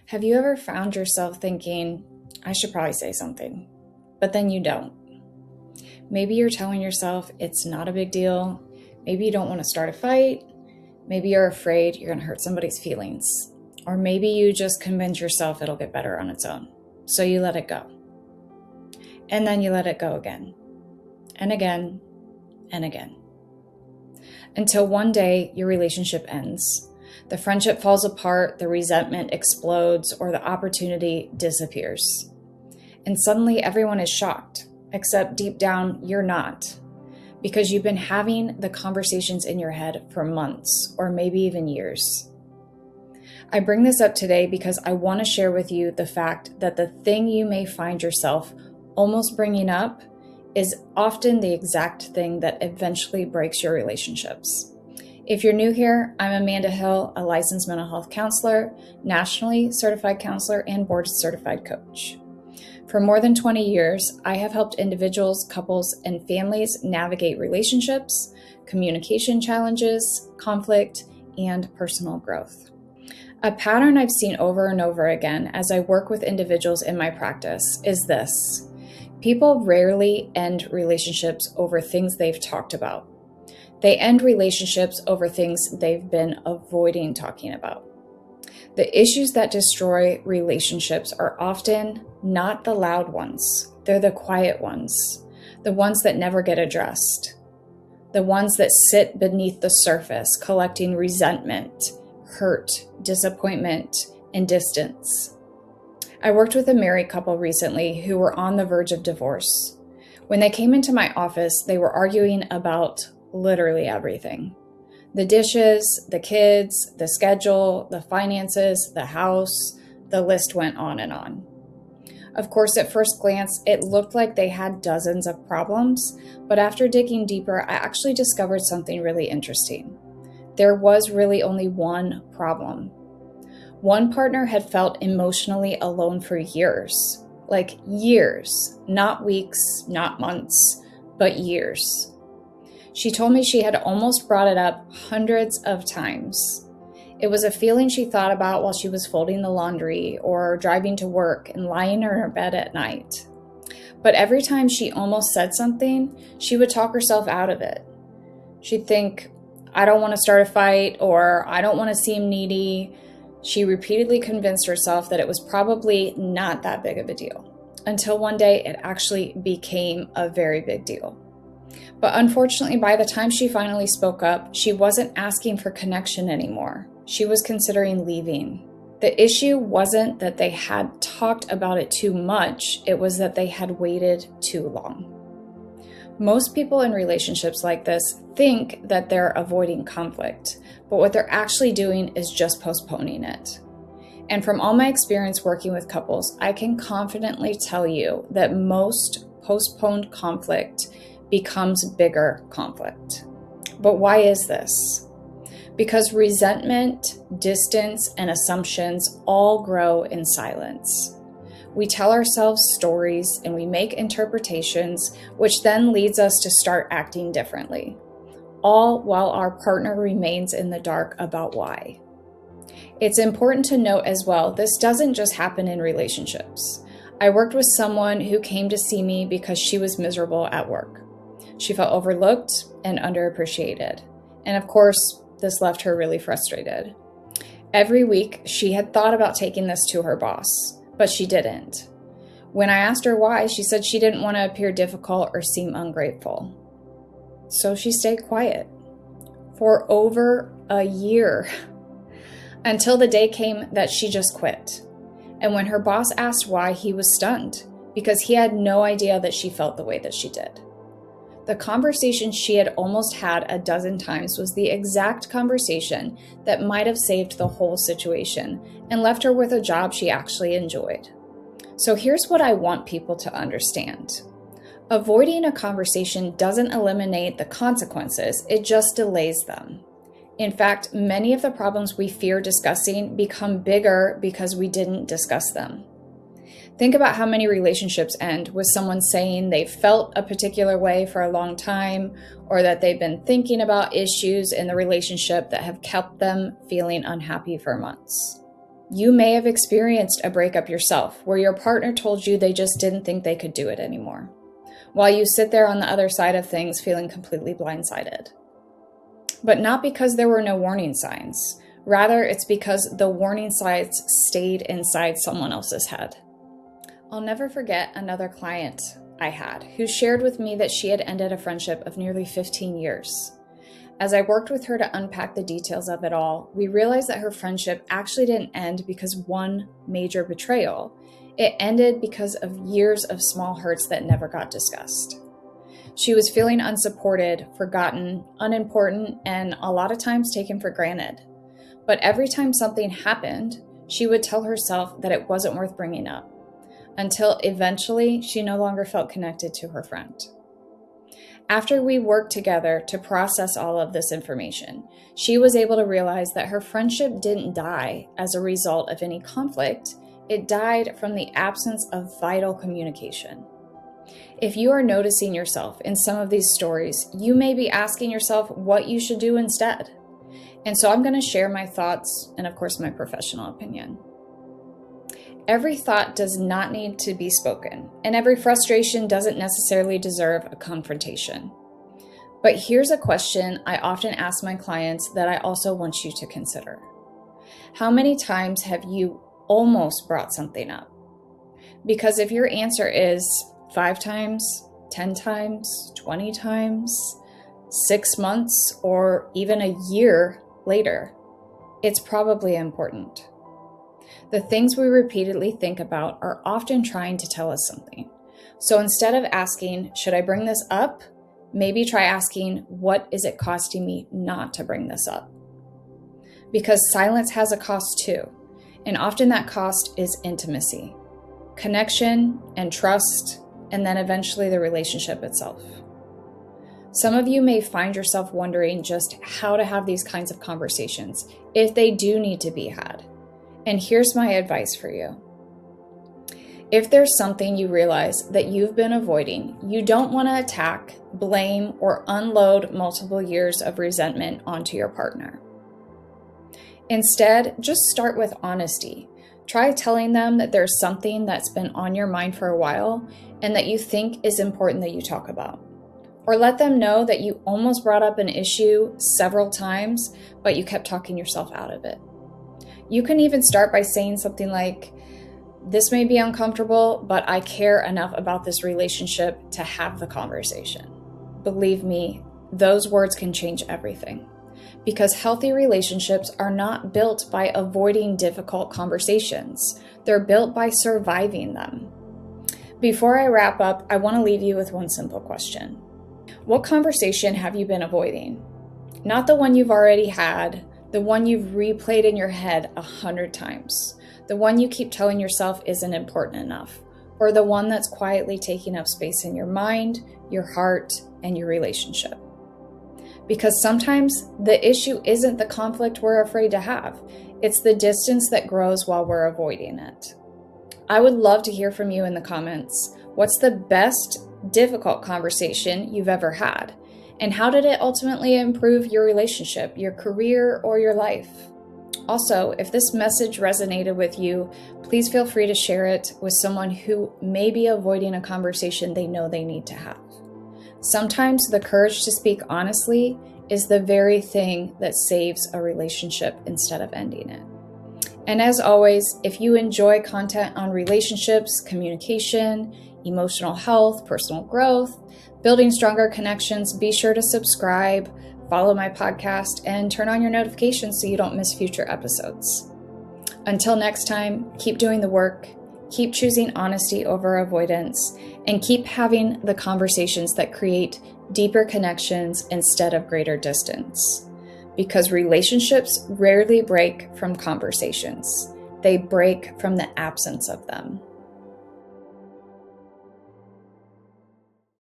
Have you ever found yourself thinking, I should probably say something, but then you don't? Maybe you're telling yourself it's not a big deal. Maybe you don't want to start a fight. Maybe you're afraid you're going to hurt somebody's feelings. Or maybe you just convince yourself it'll get better on its own. So you let it go. And then you let it go again, and again, and again. Until one day your relationship ends. The friendship falls apart, the resentment explodes, or the opportunity disappears. And suddenly everyone is shocked, except deep down you're not, because you've been having the conversations in your head for months, or maybe even years. I bring this up today because I want to share with you the fact that the thing you may find yourself almost bringing up is often the exact thing that eventually breaks your relationships. If you're new here, I'm Amanda Hill, a licensed mental health counselor, nationally certified counselor, and board certified coach. For more than 20 years, I have helped individuals, couples, and families navigate relationships, communication challenges, conflict, and personal growth. A pattern I've seen over and over again as I work with individuals in my practice is this. People rarely end relationships over things they've talked about. They end relationships over things they've been avoiding talking about. The issues that destroy relationships are often not the loud ones. They're the quiet ones, the ones that never get addressed, the ones that sit beneath the surface, collecting resentment, hurt, disappointment, and distance. I worked with a married couple recently who were on the verge of divorce. When they came into my office, they were arguing about literally everything. The dishes, the kids, the schedule, the finances, the house, the list went on and on. Of course, at first glance, it looked like they had dozens of problems, but after digging deeper, I actually discovered something really interesting. There was really only one problem. One partner had felt emotionally alone for years, like years, not weeks, not months, but years. She told me she had almost brought it up hundreds of times. It was a feeling she thought about while she was folding the laundry or driving to work and lying in her bed at night. But every time she almost said something, she would talk herself out of it. She'd think, I don't want to start a fight, or I don't want to seem needy. She repeatedly convinced herself that it was probably not that big of a deal, until one day it actually became a very big deal. But unfortunately, by the time she finally spoke up, she wasn't asking for connection anymore. She was considering leaving. The issue wasn't that they had talked about it too much, it was that they had waited too long. Most people in relationships like this think that they're avoiding conflict, but what they're actually doing is just postponing it. And from all my experience working with couples, I can confidently tell you that most postponed conflict becomes bigger conflict. But why is this? Because resentment, distance, and assumptions all grow in silence. We tell ourselves stories and we make interpretations, which then leads us to start acting differently, all while our partner remains in the dark about why. It's important to note as well, this doesn't just happen in relationships. I worked with someone who came to see me because she was miserable at work. She felt overlooked and underappreciated. And of course, this left her really frustrated. Every week, she had thought about taking this to her boss, but she didn't. When I asked her why, she said she didn't want to appear difficult or seem ungrateful. So she stayed quiet for over a year until the day came that she just quit. And when her boss asked why, he was stunned because he had no idea that she felt the way that she did. The conversation she had almost had a dozen times was the exact conversation that might have saved the whole situation and left her with a job she actually enjoyed. So here's what I want people to understand. Avoiding a conversation doesn't eliminate the consequences, it just delays them. In fact, many of the problems we fear discussing become bigger because we didn't discuss them. Think about how many relationships end with someone saying they've felt a particular way for a long time, or that they've been thinking about issues in the relationship that have kept them feeling unhappy for months. You may have experienced a breakup yourself where your partner told you they just didn't think they could do it anymore, while you sit there on the other side of things feeling completely blindsided. But not because there were no warning signs. Rather, it's because the warning signs stayed inside someone else's head. I'll never forget another client I had who shared with me that she had ended a friendship of nearly 15 years. As I worked with her to unpack the details of it all, we realized that her friendship actually didn't end because one major betrayal. It ended because of years of small hurts that never got discussed. She was feeling unsupported, forgotten, unimportant, and a lot of times taken for granted. But every time something happened, she would tell herself that it wasn't worth bringing up, until eventually she no longer felt connected to her friend. After we worked together to process all of this information, she was able to realize that her friendship didn't die as a result of any conflict. It died from the absence of vital communication. If you are noticing yourself in some of these stories, you may be asking yourself what you should do instead. And so I'm going to share my thoughts and, of course, my professional opinion. Every thought does not need to be spoken, and every frustration doesn't necessarily deserve a confrontation. But here's a question I often ask my clients that I also want you to consider. How many times have you almost brought something up? Because if your answer is 5 times, 10 times, 20 times, 6 months, or even a year later, it's probably important. The things we repeatedly think about are often trying to tell us something. So instead of asking, should I bring this up? Maybe try asking, what is it costing me not to bring this up? Because silence has a cost too. And often that cost is intimacy, connection, and trust, and then eventually the relationship itself. Some of you may find yourself wondering just how to have these kinds of conversations, if they do need to be had. And here's my advice for you. If there's something you realize that you've been avoiding, you don't want to attack, blame, or unload multiple years of resentment onto your partner. Instead, just start with honesty. Try telling them that there's something that's been on your mind for a while and that you think is important that you talk about. Or let them know that you almost brought up an issue several times, but you kept talking yourself out of it. You can even start by saying something like, this may be uncomfortable, but I care enough about this relationship to have the conversation. Believe me, those words can change everything. Because healthy relationships are not built by avoiding difficult conversations. They're built by surviving them. Before I wrap up, I want to leave you with one simple question. What conversation have you been avoiding? Not the one you've already had, the one you've replayed in your head 100 times, the one you keep telling yourself isn't important enough, or the one that's quietly taking up space in your mind, your heart, and your relationship. Because sometimes the issue isn't the conflict we're afraid to have, it's the distance that grows while we're avoiding it. I would love to hear from you in the comments. What's the best difficult conversation you've ever had? And how did it ultimately improve your relationship, your career, or your life? Also, if this message resonated with you, please feel free to share it with someone who may be avoiding a conversation they know they need to have. Sometimes the courage to speak honestly is the very thing that saves a relationship instead of ending it. And as always, if you enjoy content on relationships, communication, emotional health, personal growth, building stronger connections, be sure to subscribe, follow my podcast, and turn on your notifications so you don't miss future episodes. Until next time, keep doing the work, keep choosing honesty over avoidance, and keep having the conversations that create deeper connections instead of greater distance. Because relationships rarely break from conversations. They break from the absence of them.